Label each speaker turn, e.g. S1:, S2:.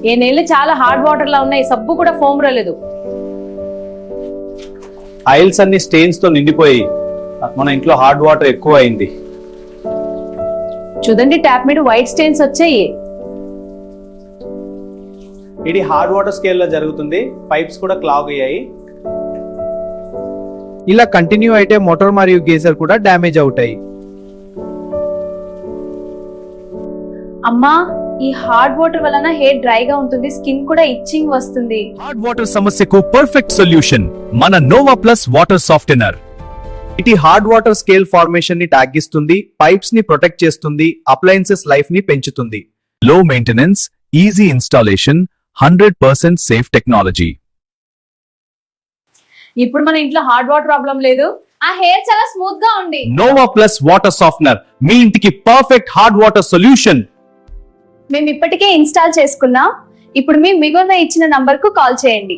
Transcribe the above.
S1: ఏ నీళ్ళు చాలా hard water లా ఉన్నాయి, సబ్బు కూడా ఫోమ్ రాలేదు.
S2: ఆయిల్స్ అన్ని స్టెయిన్స్ తో నిండిపోయి మన ఇంట్లో హార్డ్ వాటర్ ఎక్కువ అయింది.
S1: చూడండి ట్యాప్ మీద వైట్ స్టెయిన్స్ వచ్చాయి.
S2: ఇది హార్డ్ వాటర్ స్కేల్ లో జరుగుతుంది. పైప్స్ కూడా క్లాగ్ అయ్యాయి.
S3: ఇలా కంటిన్యూ అయితే మోటార్ మరియు గేజర్ కూడా డ్యామేజ్ అవుతాయి.
S1: అమ్మా, ఈ హార్డ్ వాటర్ వలన హెయిర్ డ్రైగా ఉంటుంది, స్కిన్ కూడా ఇచ్చింగ్ వస్తుంది.
S4: హార్డ్ వాటర్ సమస్యకు పర్ఫెక్ట్ సొల్యూషన్ మన నోవా ప్లస్ వాటర్ సాఫ్టెనర్.
S3: ఇది హార్డ్ వాటర్ స్కేల్ ఫార్మేషన్ ని తగ్గిస్తుంది, పైప్స్ ని ప్రొటెక్ట్ చేస్తుంది, అప్లయన్సెస్ లైఫ్ ని పెంచుతుంది.
S4: లో maintenance, easy installation, 100% safe technology.
S1: ఇప్పుడు మన ఇంట్లో హార్డ్ వాటర్ ప్రాబ్లం లేదు, ఆ హెయిర్ చాలా స్మూత్ గా ఉంది.
S4: నోవా ప్లస్ వాటర్ సాఫ్టెనర్ మీ ఇంటికి పర్ఫెక్ట్ హార్డ్ వాటర్ సొల్యూషన్.
S1: మేము ఇప్పటికే ఇన్స్టాల్ చేసుకున్నాం. ఇప్పుడు మీ మిగులున ఇచ్చిన నంబర్ కు కాల్ చేయండి.